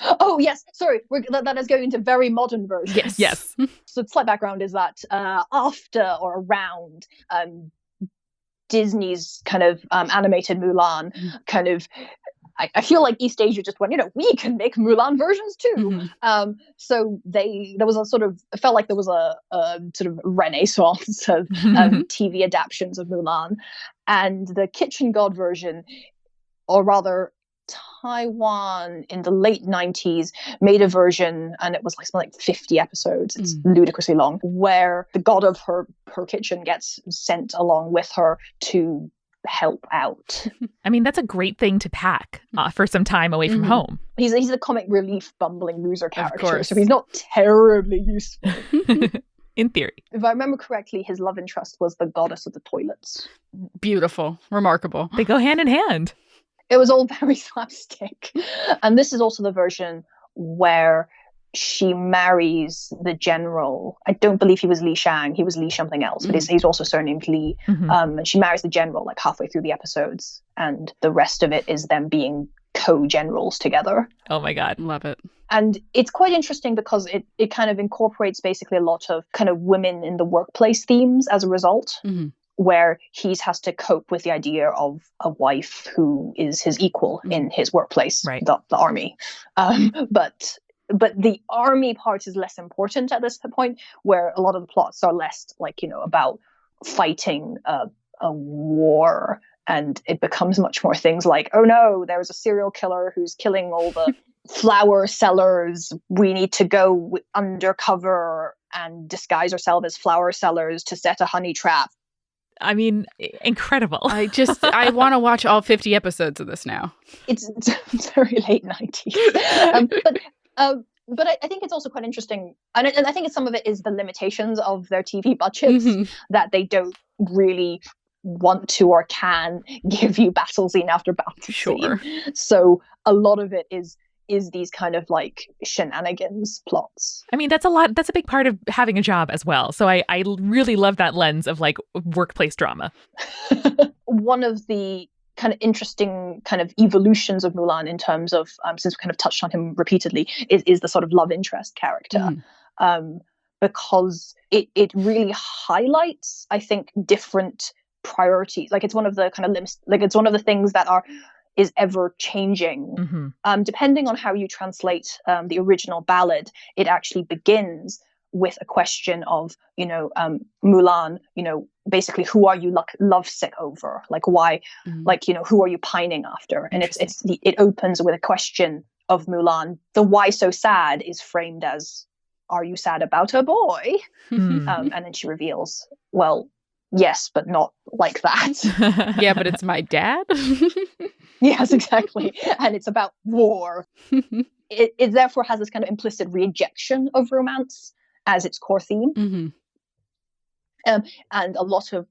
C: Oh yes, sorry, that is going into very modern versions.
A: Yes.
C: So the slight background is that after or around Disney's kind of animated Mulan, kind of, I feel like East Asia just went, we can make Mulan versions too. So there was a sort of, it felt like there was a sort of renaissance of TV adaptations of Mulan, and the Kitchen God version, or rather Taiwan in the late 90s made a version, and it was like something like 50 episodes. It's ludicrously long, where the god of her kitchen gets sent along with her to help out.
A: I mean, that's a great thing to pack for some time away from home.
C: He's a comic relief bumbling loser character, so he's not terribly useful.
A: In theory.
C: If I remember correctly, his love interest was the goddess of the toilets.
B: Beautiful. Remarkable.
A: They go hand in hand.
C: It was all very slapstick. And this is also the version where she marries the general. I don't believe he was Li Shang. He was Li something else, but he's also surnamed Li. And she marries the general like halfway through the episodes. And the rest of it is them being co-generals together.
A: Oh my God.
B: Love it.
C: And it's quite interesting because it kind of incorporates basically a lot of kind of women in the workplace themes as a result. Where he has to cope with the idea of a wife who is his equal in his workplace,
A: right.
C: the army. But the army part is less important at this point, where a lot of the plots are less like, about fighting a war. And it becomes much more things like, oh no, there's a serial killer who's killing all the flower sellers. We need to go undercover and disguise ourselves as flower sellers to set a honey trap.
A: I mean, incredible.
B: I want to watch all 50 episodes of this now.
C: It's very late 90s. But I think it's also quite interesting. And I think some of it is the limitations of their TV budgets, that they don't really want to or can give you battle scene after battle scene. So a lot of it is these kind of like shenanigans plots.
A: I mean, that's a big part of having a job as well. So I really love that lens of like workplace drama.
C: One of the kind of interesting kind of evolutions of Mulan in terms of, since we kind of touched on him repeatedly, is the sort of love interest character. Because it really highlights, I think, different priorities. Like it's one of the kind of limits, like it's one of the things that is ever changing. Depending on how you translate the original ballad, it actually begins with a question of, Mulan, basically, who are you lovesick over? Like why, who are you pining after? And it opens with a question of Mulan. The why so sad is framed as, are you sad about a boy? And then she reveals, well, yes, but not like that.
B: Yeah, but it's my dad.
C: Yes, exactly. And it's about war. It therefore has this kind of implicit rejection of romance as its core theme. And a lot of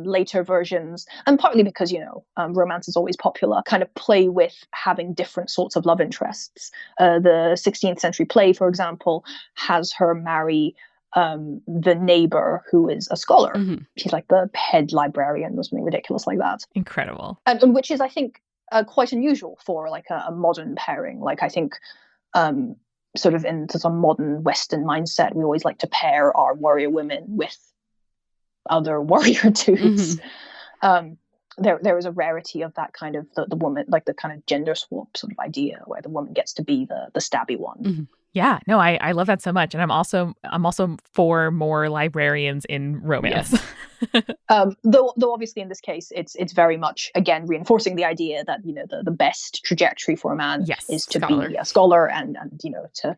C: later versions, and partly because, romance is always popular, kind of play with having different sorts of love interests. The 16th century play, for example, has her marry the neighbor who is a scholar. She's like the head librarian or something ridiculous like that.
A: Incredible.
C: And which is, I think, quite unusual for like a modern pairing. Like I think sort of in some modern Western mindset, we always like to pair our warrior women with other warrior dudes. There is a rarity of that kind of the woman, like the kind of gender swap sort of idea where the woman gets to be the stabby one.
A: Yeah, no, I love that so much. And I'm also for more librarians in romance.
C: Yes. Though obviously in this case it's very much again reinforcing the idea that the best trajectory for a man is to be a scholar and to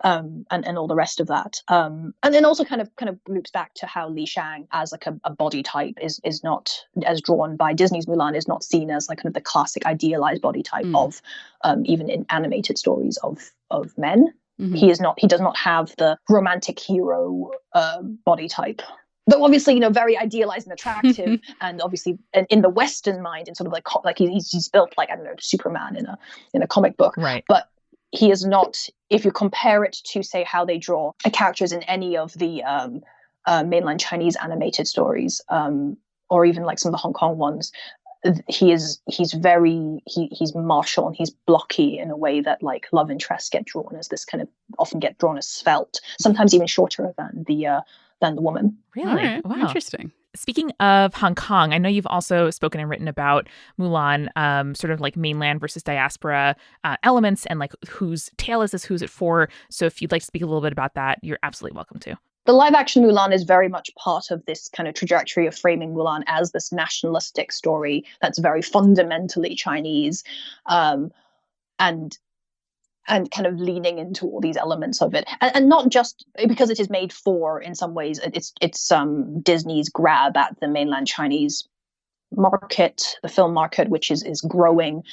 C: and all the rest of that. And then also kind of loops back to how Li Shang as like a body type is not, as drawn by Disney's Mulan, is not seen as like kind of the classic idealized body type of even in animated stories of men. He does not have the romantic hero body type. Though obviously, very idealized and attractive, and obviously in the Western mind, and sort of like he's built like, I don't know, Superman in a comic book.
A: Right.
C: But he is not, if you compare it to, say, how they draw characters in any of the mainland Chinese animated stories, or even like some of the Hong Kong ones, he's martial and he's blocky in a way that like love interests get drawn as this kind of often get drawn as svelte, sometimes even shorter than the woman.
A: Really?
B: Right.
A: Wow.
B: Interesting.
A: Speaking of Hong Kong, I know you've also spoken and written about Mulan, sort of like mainland versus diaspora elements, and like whose tale is this, who's it for? So if you'd like to speak a little bit about that, you're absolutely welcome to.
C: The live action Mulan is very much part of this kind of trajectory of framing Mulan as this nationalistic story that's very fundamentally Chinese, and kind of leaning into all these elements of it, and not just because it is made for, in some ways, it's Disney's grab at the mainland Chinese market, the film market, which is growing.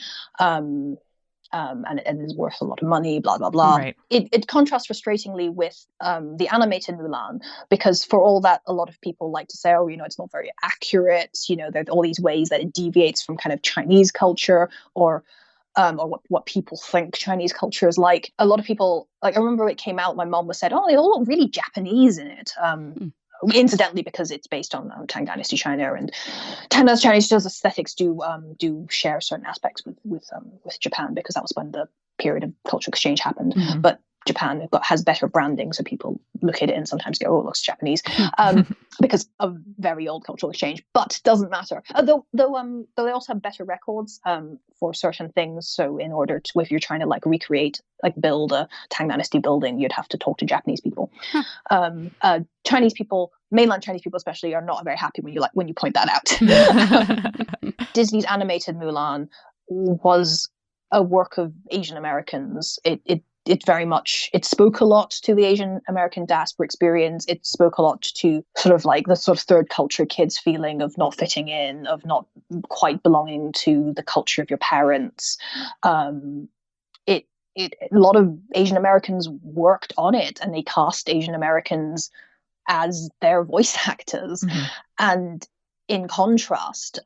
C: And is worth a lot of money, blah, blah, blah.
A: Right.
C: It contrasts frustratingly with the animated Mulan, because for all that, a lot of people like to say, oh, it's not very accurate. There are all these ways that it deviates from kind of Chinese culture or what people think Chinese culture is like. A lot of people, like, I remember it came out, my mom was said, oh, they all look really Japanese in it. Incidentally, because it's based on Tang Dynasty China, and Tang Dynasty Chinese aesthetics do share certain aspects with Japan, because that was when the period of cultural exchange happened.
A: Mm-hmm.
C: But Japan has better branding, so people look at it and sometimes go, "Oh, it looks Japanese," because of very old cultural exchange. But doesn't matter. Though they also have better records for certain things. So in order to, if you're trying to like recreate, like build a Tang Dynasty building, you'd have to talk to Japanese people. Chinese people, mainland Chinese people especially, are not very happy when you point that out. Disney's animated Mulan was a work of Asian Americans. It very much, it spoke a lot to the Asian American diaspora experience. It spoke a lot to sort of like the sort of third culture kids feeling of not fitting in, of not quite belonging to the culture of your parents. A lot of Asian Americans worked on it, and they cast Asian Americans as their voice actors.
A: Mm-hmm.
C: And in contrast,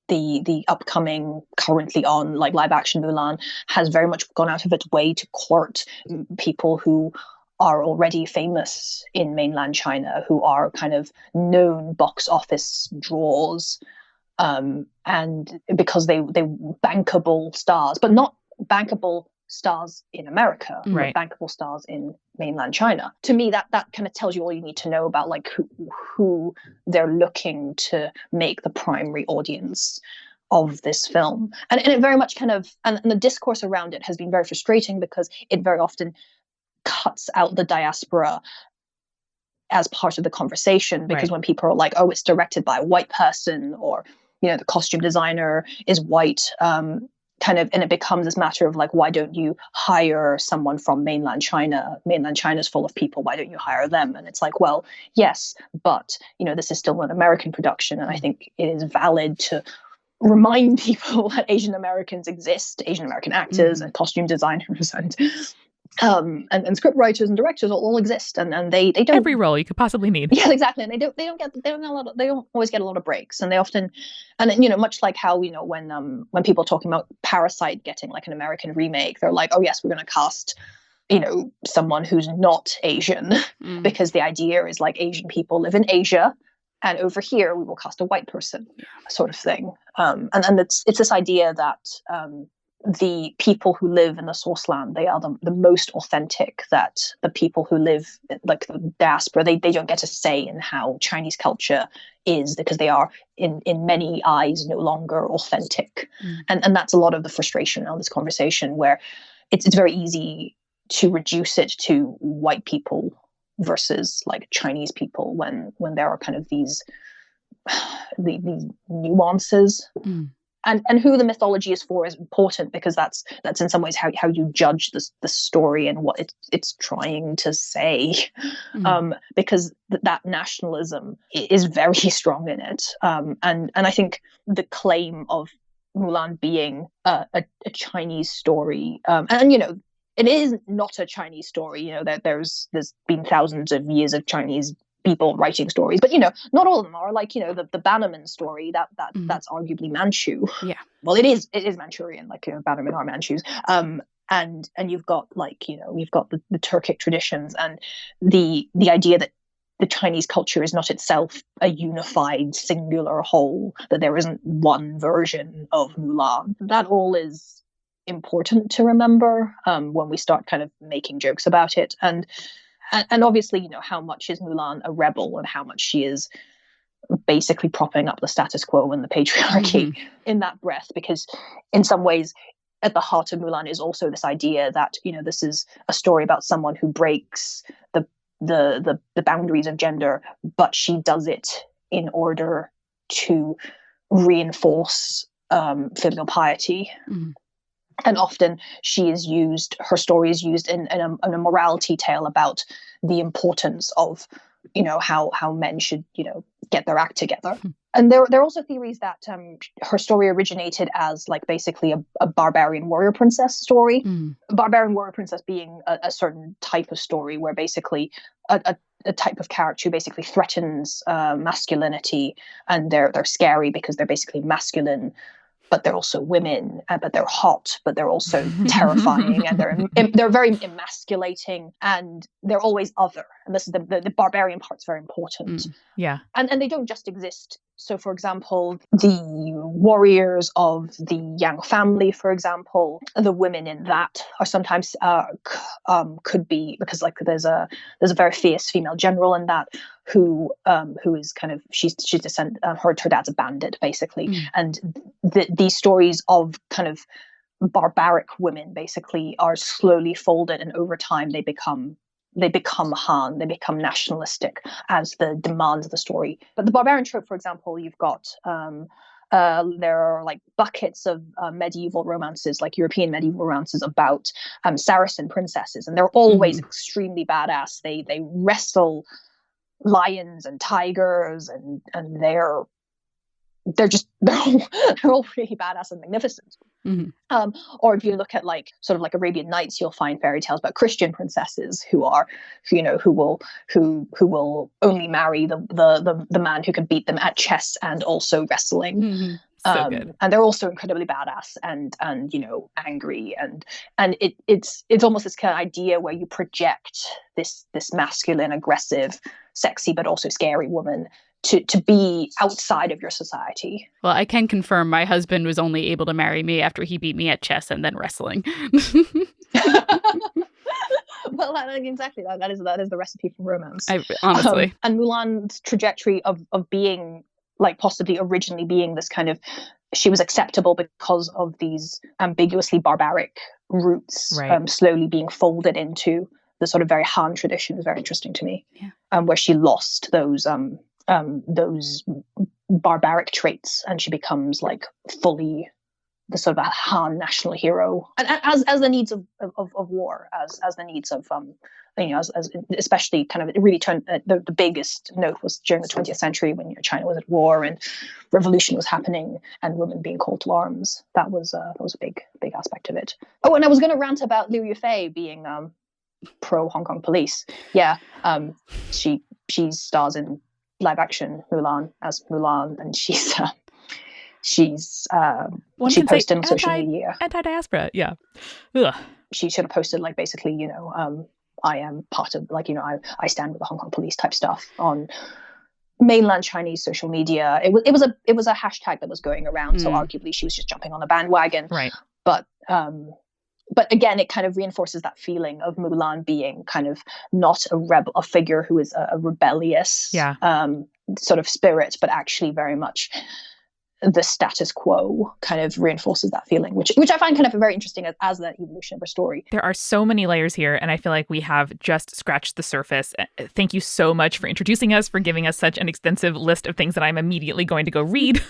C: the upcoming, currently on, like, live action Mulan has very much gone out of its way to court people who are already famous in mainland China, who are kind of known box office draws, and because they bankable stars, but not bankable stars in America,
A: right.
C: but bankable stars in mainland China. To me, that kind of tells you all you need to know about like who they're looking to make the primary audience of this film. And it very much kind of, and the discourse around it has been very frustrating, because it very often cuts out the diaspora as part of the conversation, because when people are like, oh, it's directed by a white person, or the costume designer is white, kind of, and it becomes this matter of like, why don't you hire someone from mainland China? Mainland China's full of people. Why don't you hire them? And it's like, well, yes, but this is still an American production, and I think it is valid to remind people that Asian Americans exist, Asian American actors and costume designers and script writers and directors all exist, and they don't,
A: every role you could possibly need.
C: Yeah, exactly. And they don't always get a lot of breaks, and they often, and much like how when people are talking about Parasite getting like an American remake, they're like, oh yes, we're going to cast someone who's not Asian, because the idea is like Asian people live in Asia, and over here we will cast a white person, sort of thing. And it's this idea that the people who live in the source land, they are the most authentic, that the people who live like the diaspora, they don't get a say in how Chinese culture is, because they are in many eyes no longer authentic. And that's a lot of the frustration on this conversation, where it's very easy to reduce it to white people versus like Chinese people, when there are kind of these nuances. And who the mythology is for is important, because that's in some ways how you judge the story and what it's trying to say, because that nationalism is very strong in it. And I think the claim of Mulan being a Chinese story, and it is not a Chinese story. There's been thousands of years of Chinese people writing stories, but not all of them are. Like the Bannerman story, that's arguably Manchu.
B: Yeah,
C: well, it is Manchurian. Like Bannerman are Manchus. And you've got like you've got the Turkic traditions, and the idea that the Chinese culture is not itself a unified, singular whole, that there isn't one version of Mulan. That all is important to remember when we start kind of making jokes about it. And obviously, you know, how much is Mulan a rebel and how much she is basically propping up the status quo and the patriarchy in that breath, because in some ways, at the heart of Mulan is also this idea that, you know, this is a story about someone who breaks the boundaries of gender, but she does it in order to reinforce filial piety. And often her story is used in a morality tale about the importance of, you know, how men should, you know, get their act together. And there are also theories that her story originated as like basically a barbarian warrior princess story. A barbarian warrior princess being a certain type of story where basically a type of character who basically threatens masculinity, and they're scary because they're basically masculine, but they're also women, but they're hot, but they're also terrifying, and they're very emasculating, and they're always other. And this is the barbarian part's very important.
A: Yeah.
C: And they don't just exist. So, for example, the warriors of the Yang family, for example, the women in that are sometimes could be, because like there's a very fierce female general in that who is kind of she's her dad's a bandit basically, and these stories of kind of barbaric women basically are slowly folded, and over time they become Han, they become nationalistic as the demands of the story. But the barbarian trope, for example, you've got there are like buckets of medieval romances, like European medieval romances about Saracen princesses, and they're always extremely badass. They wrestle lions and tigers, and they're all really badass and magnificent. Or if you look at like sort of like Arabian Nights, you'll find fairy tales about Christian princesses who will only marry the man who can beat them at chess and also wrestling.
A: So good.
C: And they're also incredibly badass and you know, angry, and it's almost this kind of idea where you project this masculine, aggressive, sexy but also scary woman to be outside of your society.
B: Well, I can confirm my husband was only able to marry me after he beat me at chess and then wrestling.
C: Well, exactly. That is the recipe for romance.
B: Honestly.
C: And Mulan's trajectory of being, like, possibly originally being this kind of, she was acceptable because of these ambiguously barbaric roots,
A: right.
C: Slowly being folded into the sort of very Han tradition is very interesting to me.
B: Yeah.
C: Where she lost those barbaric traits, and she becomes like fully the sort of a Han national hero, and as the needs of war, as the needs of you know, as especially kind of, it really turned the biggest note was during the 20th century when, you know, China was at war and revolution was happening and women being called to arms. That was a big aspect of it. Oh, and I was going to rant about Liu Yufei being pro Hong Kong police. Yeah, she stars in live action Mulan as Mulan, and she posted on social media
A: anti-diaspora. Yeah. Ugh.
C: She should have posted like basically, you know, I am part of, like, you know, I stand with the Hong Kong police type stuff on mainland Chinese social media. It was a hashtag that was going around, so arguably she was just jumping on the bandwagon.
A: Right.
C: But again, it kind of reinforces that feeling of Mulan being kind of not a rebel, a figure who is a rebellious sort of spirit, but actually very much the status quo. Kind of reinforces that feeling, which I find kind of very interesting as the evolution of her story.
A: There are so many layers here, and I feel like we have just scratched the surface. Thank you so much for introducing us, for giving us such an extensive list of things that I'm immediately going to go read.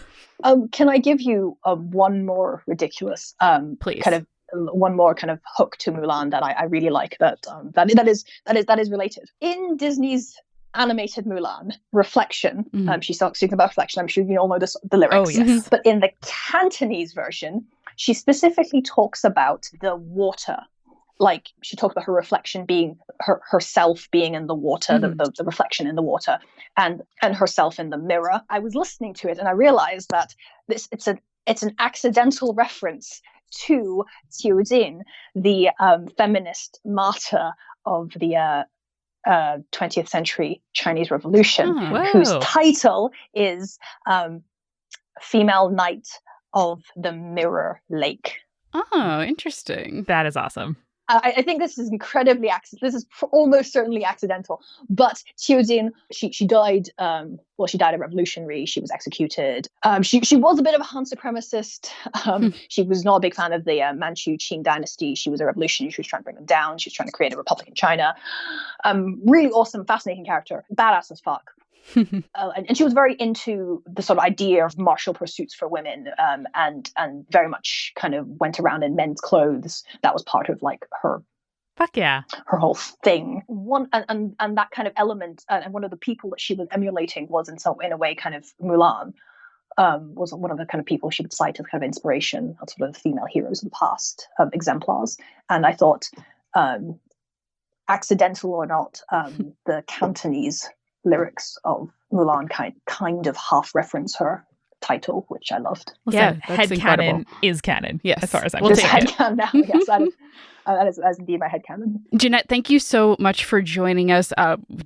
C: Can I give you one more ridiculous,
A: please,
C: kind of one more kind of hook to Mulan that I really like, that is related in Disney's animated Mulan, Reflection. She speaks about reflection. I'm sure you all know the lyrics.
A: Oh, yes.
C: But in the Cantonese version, she specifically talks about the water. Like, she talks about her reflection being herself being in the water, the reflection in the water, and herself in the mirror. I was listening to it and I realized that it's an accidental reference to Qiu Jin, the feminist martyr of the 20th century Chinese Revolution,
A: Oh,
C: whose
A: whoa.
C: title is Female Knight of the Mirror Lake.
B: Oh, interesting.
A: That is awesome.
C: I think this is incredibly this is almost certainly accidental. But Qiu Jin, she died. She died a revolutionary. She was executed. She was a bit of a Han supremacist. She was not a big fan of the Manchu Qing dynasty. She was a revolutionary. She was trying to bring them down. She was trying to create a republic in China. Really awesome, fascinating character. Badass as fuck. And she was very into the sort of idea of martial pursuits for women, and very much kind of went around in men's clothes. That was part of like her
A: Fuck yeah.
C: her whole thing. And that kind of element, and one of the people that she was emulating was in a way kind of Mulan. Was one of the kind of people she would cite as kind of inspiration, of sort of female heroes of the past, exemplars. And I thought, accidental or not, the Cantonese lyrics of Mulan kind of half reference her title, which I loved.
A: Listen,
B: that's
A: headcanon is canon.
B: Yes.
A: As far as I'm
B: We'll
A: concerned.
B: take it.
C: Headcanon now, yes, that is indeed my headcanon.
B: Jeannette, thank you so much for joining us.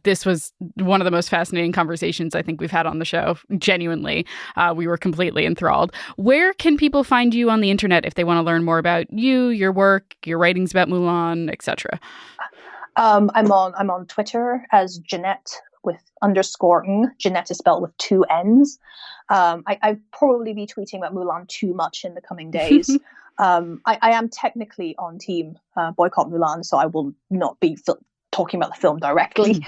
B: This was one of the most fascinating conversations I think we've had on the show. Genuinely, we were completely enthralled. Where can people find you on the internet if they want to learn more about you, your work, your writings about Mulan, etc.?
C: I'm on Twitter as Jeannette with _ng. Jeannette is spelled with 2 N's. I probably be tweeting about Mulan too much in the coming days. I am technically on team Boycott Mulan, so I will not be talking about the film directly.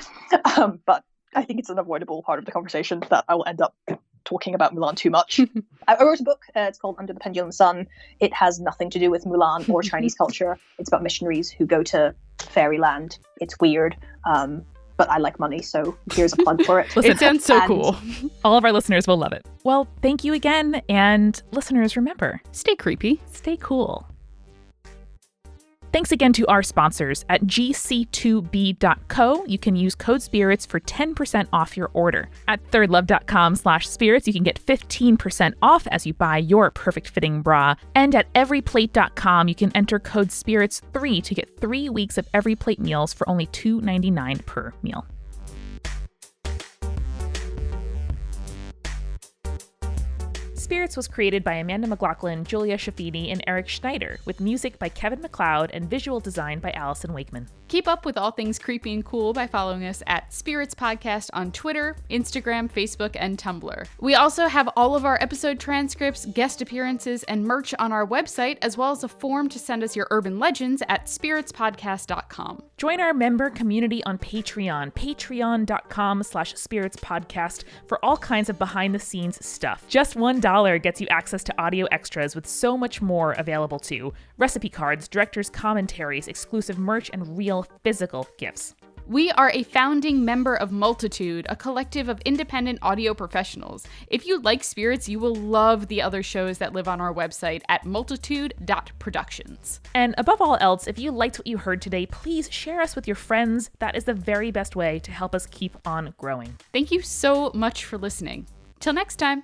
C: But I think it's an avoidable part of the conversation that I will end up talking about Mulan too much. I wrote a book. It's called Under the Pendulum Sun. It has nothing to do with Mulan or Chinese culture. It's about missionaries who go to fairyland. It's weird. But I like money, so here's a plug for it.
B: It sounds so cool.
A: All of our listeners will love it. Well, thank you again. And listeners, remember,
B: Stay creepy.
A: stay cool. Thanks again to our sponsors at gc2b.co. You can use code SPIRITS for 10% off your order. At thirdlove.com/spirits, you can get 15% off as you buy your perfect fitting bra. And at everyplate.com, you can enter code SPIRITS3 to get 3 weeks of Every Plate meals for only $2.99 per meal. Spirits was created by Amanda McLaughlin, Julia Shafini, and Eric Schneider, with music by Kevin MacLeod and visual design by Allison Wakeman.
B: Keep up with all things creepy and cool by following us at Spirits Podcast on Twitter, Instagram, Facebook, and Tumblr. We also have all of our episode transcripts, guest appearances, and merch on our website, as well as a form to send us your urban legends at spiritspodcast.com.
A: Join our member community on Patreon, patreon.com/spiritspodcast, for all kinds of behind-the-scenes stuff. Just $1 gets you access to audio extras with so much more available too. Recipe cards, director's commentaries, exclusive merch, and real physical gifts.
B: We are a founding member of Multitude, a collective of independent audio professionals. If you like Spirits, you will love the other shows that live on our website at multitude.productions.
A: And above all else, if you liked what you heard today, please share us with your friends. That is the very best way to help us keep on growing.
B: Thank you so much for listening. Till next time.